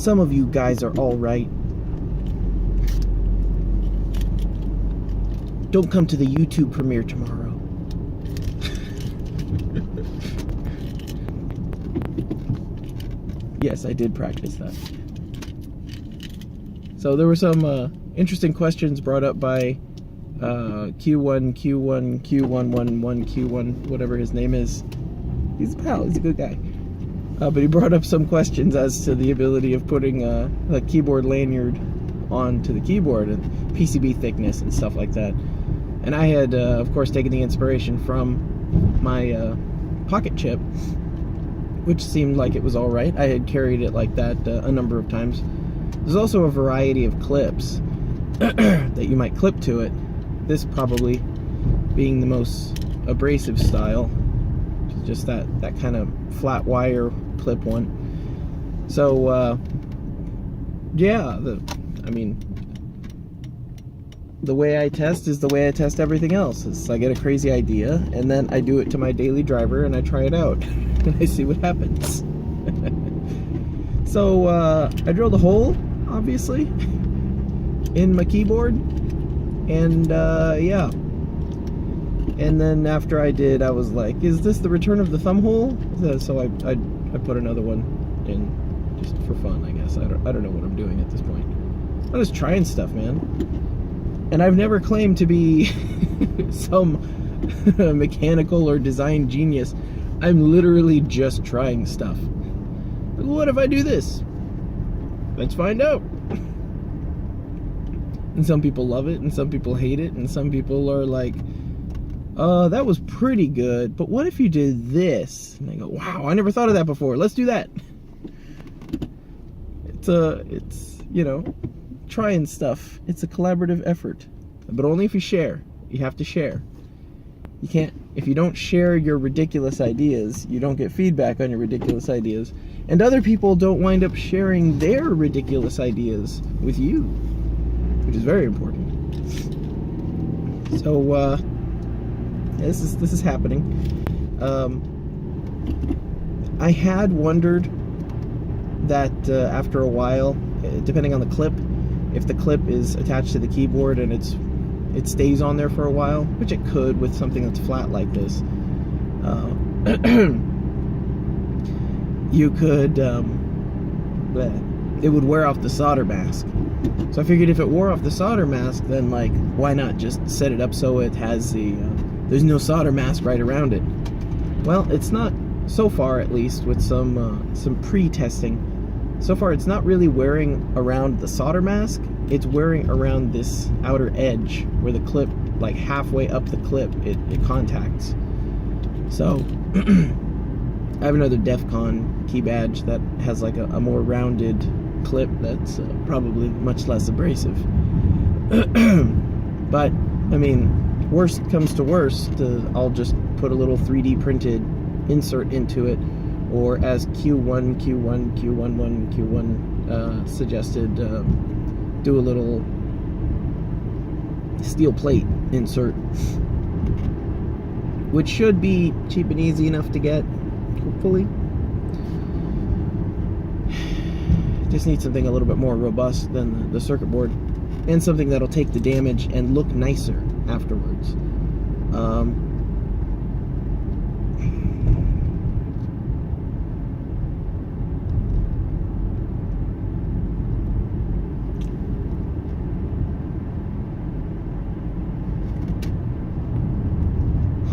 Some of you guys are all right. Don't come to the YouTube premiere tomorrow. Yes, I did practice that. So there were some interesting questions brought up by Q1, Q11, whatever his name is. He's a pal, he's a good guy. But he brought up some questions as to the ability of putting a keyboard lanyard onto the keyboard and PCB thickness and stuff like that. And I had, of course, taken the inspiration from my pocket chip, which seemed like it was alright. I had carried it like that a number of times. There's also a variety of clips that you might clip to it. This probably being the most abrasive style, just that kind of flat wire clip one. So yeah, the way I test is the way I test everything else. It's I get a crazy idea and then I do it to my daily driver and I try it out and I see what happens. So I drilled a hole, obviously, in my keyboard, and yeah. And then after I did, I was like, is this the return of the thumb hole? So I put another one in just for fun, I guess. I don't know what I'm doing at this point. I'm just trying stuff, man. And I've never claimed to be some mechanical or design genius. I'm literally just trying stuff. Like, what if I do this? Let's find out. And some people love it, and some people hate it, and some people are like, that was pretty good, but what if you did this? And I go, wow, I never thought of that before. Let's do that. It's you know, trying stuff. It's a collaborative effort, but only if you share. You have to share. You can't, if you don't share your ridiculous ideas, you don't get feedback on your ridiculous ideas, and other people don't wind up sharing their ridiculous ideas with you, which is very important. So this is happening. I had wondered that after a while, depending on the clip, if the clip is attached to the keyboard and it stays on there for a while, which it could with something that's flat like this, you could, it would wear off the solder mask. So I figured if it wore off the solder mask, then like, why not just set it up so it has the, there's no solder mask right around it. Well, it's not, so far at least, with some pre-testing. So far, it's not really wearing around the solder mask. It's wearing around this outer edge where the clip, like halfway up the clip, it contacts. So, I have another DEF CON key badge that has like a more rounded clip that's probably much less abrasive. But, I mean, worst comes to worst, I'll just put a little 3D printed insert into it, or as Q11 suggested, do a little steel plate insert, which should be cheap and easy enough to get, hopefully. Just need something a little bit more robust than the circuit board, and something that'll take the damage and look nicer afterwards.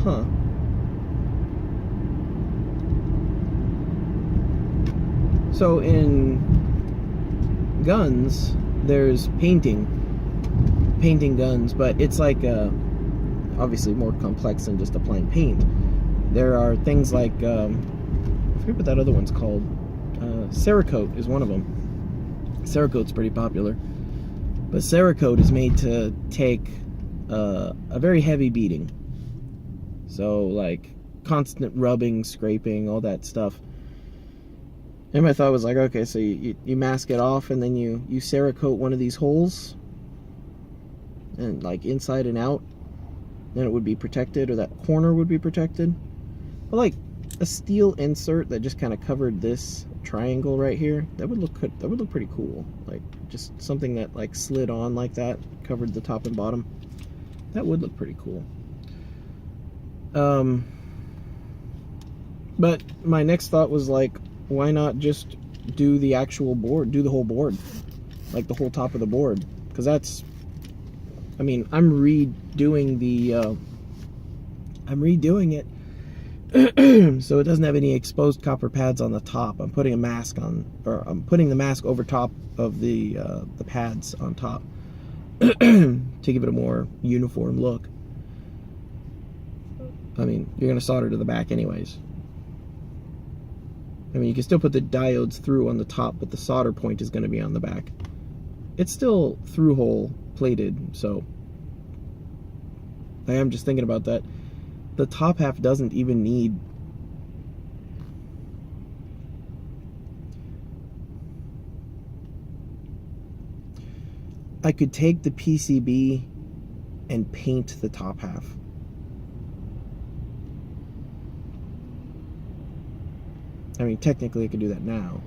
Huh. So in guns, there's painting guns, but it's like obviously more complex than just applying paint. There are things like I forget what that other one's called. Cerakote is one of them. Cerakote's pretty popular, but Cerakote is made to take a very heavy beating. So like constant rubbing, scraping, all that stuff. And my thought was like, okay, so you mask it off and then you Cerakote one of these holes, and like inside and out, then it would be protected, or that corner would be protected. But like a steel insert that just kind of covered this triangle right here. That would look pretty cool. Like just something that like slid on like that, covered the top and bottom. That would look pretty cool. But my next thought was like, why not just do the actual board, do the whole board, like the whole top of the board? Because that's, I mean, I'm redoing it so it doesn't have any exposed copper pads on the top. I'm putting a mask on, or I'm putting the mask over top of the pads on top to give it a more uniform look. I mean, you're going to solder to the back anyways. I mean, you can still put the diodes through on the top, but the solder point is going to be on the back. It's still through-hole plated, so I am just thinking about that. The top half doesn't even need... I could take the PCB and paint the top half. I mean, technically I could do that now.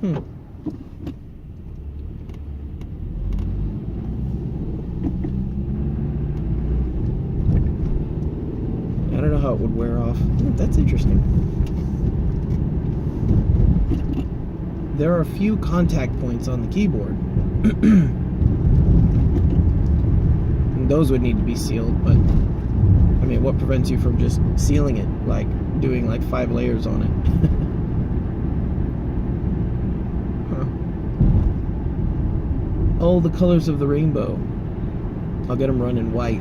I don't know how it would wear off. That's interesting. There are a few contact points on the keyboard. Those would need to be sealed, but I mean, what prevents you from just sealing it, like doing like 5 layers on it? Huh. All the colors of the rainbow. I'll get them running white.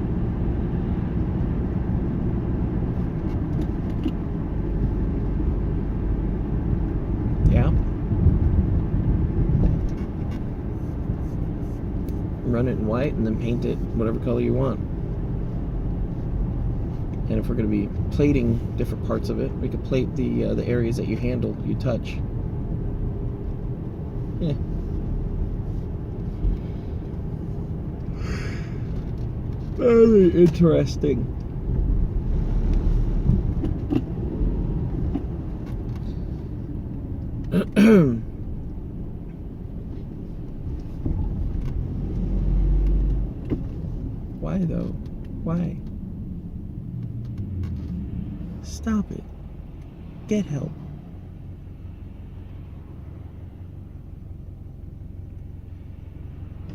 Yeah. Run it in white and then paint it whatever color you want. And if we're going to be plating different parts of it, we could plate the areas that you handle, you touch. Yeah. Very interesting. Why though? Why? Stop it. Get help.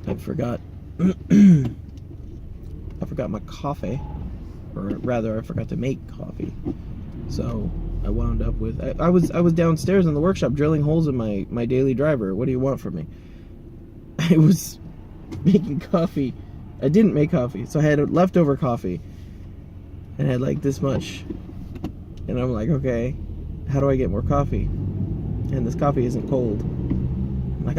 I forgot. I forgot my coffee, or rather, I forgot to make coffee. So I wound up with. I was downstairs in the workshop drilling holes in my daily driver. What do you want from me? I was making coffee. I didn't make coffee, so I had leftover coffee, and I had like this much. And I'm like, okay, how do I get more coffee? And this coffee isn't cold. I'm like,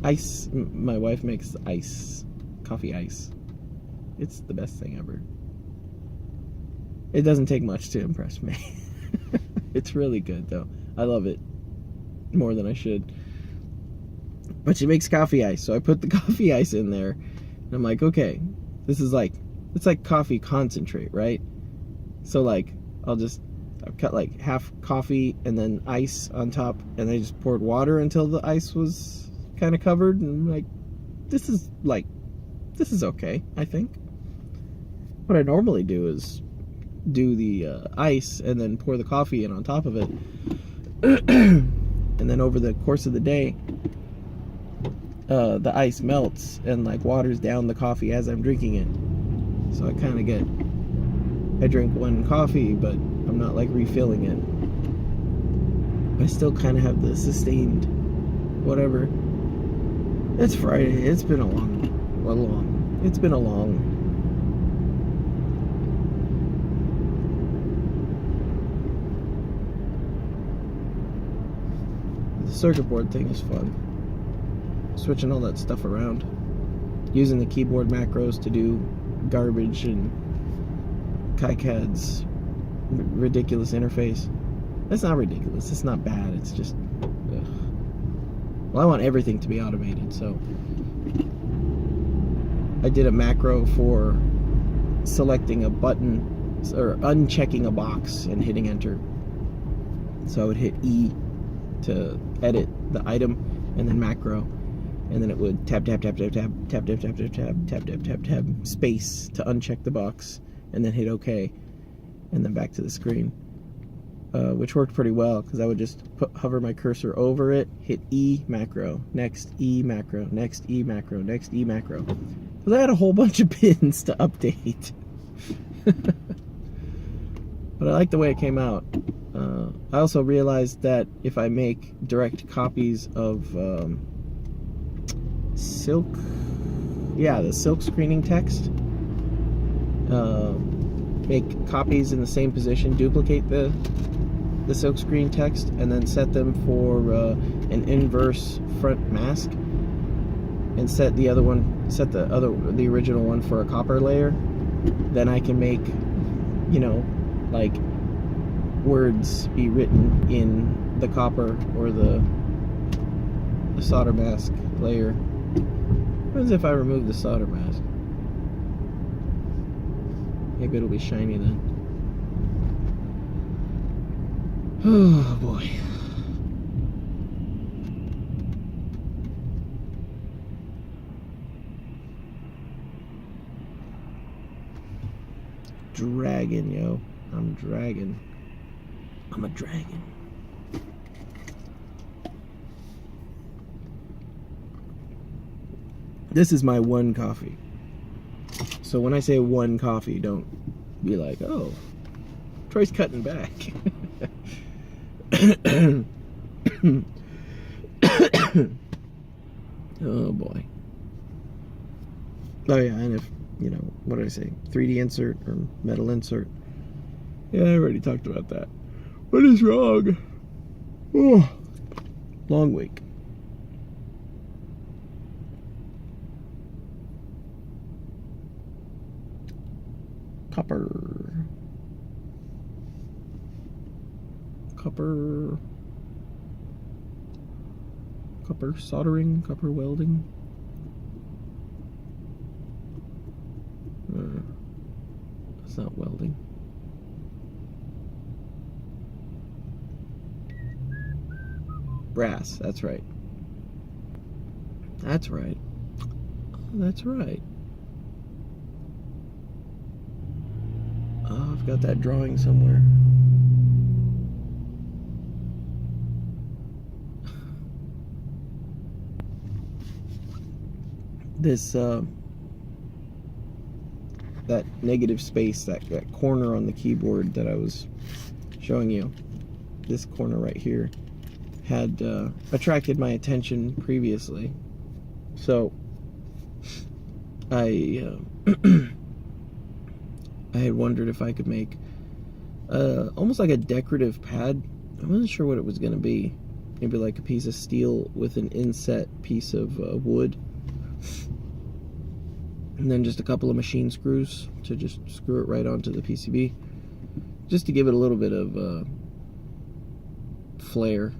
ice. My wife makes ice, coffee ice. It's the best thing ever. It doesn't take much to impress me. It's really good though. I love it more than I should. But she makes coffee ice, so I put the coffee ice in there. And I'm like, okay, this is like, it's like coffee concentrate, right? So like, I've cut like half coffee and then ice on top, and I just poured water until the ice was kind of covered, and I'm like, this is okay, I think. What I normally do is do the ice and then pour the coffee in on top of it. And then over the course of the day, the ice melts and like waters down the coffee as I'm drinking it. So I kind of I drink one coffee, but I'm not like refilling it. I still kind of have the sustained whatever. It's Friday. It's been it's been a long. The circuit board thing is fun. Switching all that stuff around. Using the keyboard macros to do garbage and KiCad's ridiculous interface. That's not ridiculous. It's not bad. It's just... ugh. Well, I want everything to be automated, so... I did a macro for selecting a button or unchecking a box and hitting enter. So I would hit E to edit the item, and then macro, and then it would tab space to uncheck the box, and then hit OK, and then back to the screen, which worked pretty well because I would just hover my cursor over it, hit E macro, next E macro, next E macro, next E macro. Because I had a whole bunch of pins to update. But I like the way it came out. I also realized that if I make direct copies of the silk screening text, make copies in the same position, duplicate the silk screen text, and then set them for an inverse front mask, and set the original one for a copper layer, then I can make, you know, like words be written in the copper or the solder mask layer. What happens if I remove the solder mask? Maybe it'll be shiny then. Oh boy. Dragon, yo. I'm dragon. I'm a dragon. This is my one coffee. So when I say one coffee, don't be like, oh, Troy's cutting back. Oh boy. Oh yeah, and if, you know, what did I say? 3D insert or metal insert. Yeah, I already talked about that. What is wrong? Oh, long week. Copper soldering, copper welding. It's not welding. Brass, that's right. That's right. That's right. Oh, I've got that drawing somewhere. This, that negative space, that corner on the keyboard that I was showing you, this corner right here, had attracted my attention previously. So I I had wondered if I could make almost like a decorative pad. I wasn't sure what it was going to be. Maybe like a piece of steel with an inset piece of wood, and then just a couple of machine screws to just screw it right onto the PCB, just to give it a little bit of flair.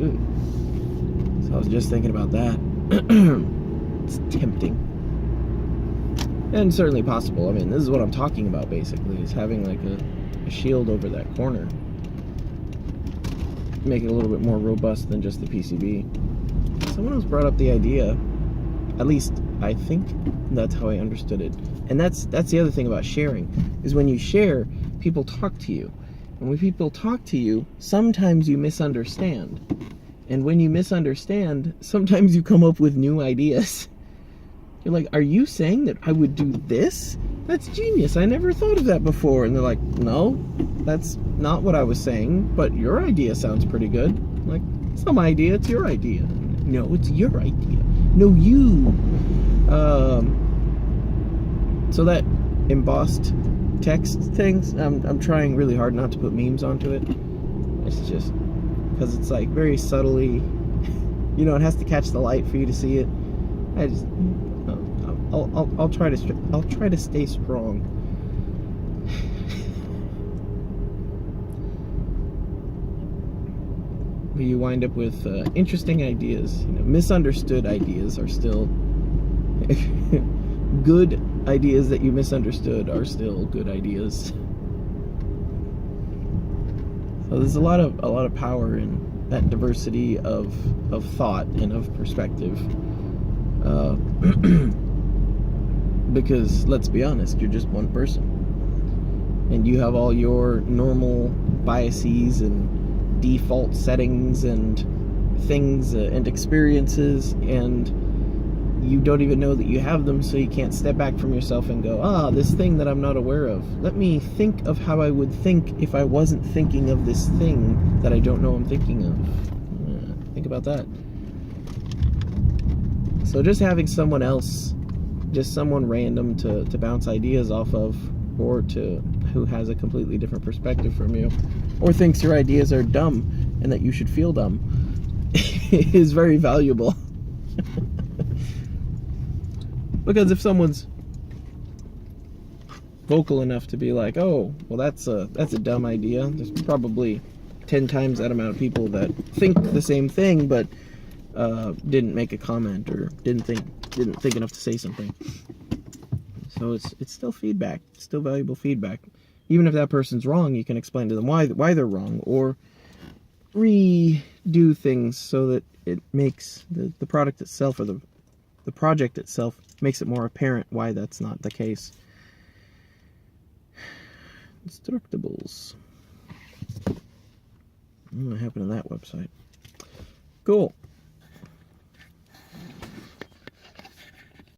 Ooh. So I was just thinking about that. It's tempting. And certainly possible. I mean, this is what I'm talking about, basically, is having like a shield over that corner. Make it a little bit more robust than just the PCB. Someone else brought up the idea, at least I think that's how I understood it. And that's the other thing about sharing, is when you share, people talk to you. And when people talk to you, sometimes you misunderstand. And when you misunderstand, sometimes you come up with new ideas. You're like, are you saying that I would do this? That's genius. I never thought of that before. And they're like, no, that's not what I was saying, but your idea sounds pretty good. I'm like, it's not my idea, it's your idea. No, it's your idea. No, you. So that embossed text things, I'm trying really hard not to put memes onto it. It's just because it's like very subtly, you know, it has to catch the light for you to see it. I just, I'll try to stay strong. you wind up with interesting ideas. You know, misunderstood ideas are still good ideas that you misunderstood are still good ideas. So there's a lot of power in that diversity of thought and of perspective. Because let's be honest, you're just one person, and you have all your normal biases and default settings and things and experiences, and you don't even know that you have them, so you can't step back from yourself and go, this thing that I'm not aware of, let me think of how I would think if I wasn't thinking of this thing that I don't know I'm thinking of. Think about that. So just having someone else, just someone random to bounce ideas off of, or who has a completely different perspective from you, or thinks your ideas are dumb and that you should feel dumb, is very valuable. Because if someone's vocal enough to be like, oh, well, that's a dumb idea, there's probably 10 times that amount of people that think the same thing, but didn't make a comment or didn't think enough to say something. So it's still feedback. It's still valuable feedback. Even if that person's wrong, you can explain to them why they're wrong, or redo things so that it makes the product itself, or the project itself, makes it more apparent why that's not the case. Instructables. What happened to that website? Cool.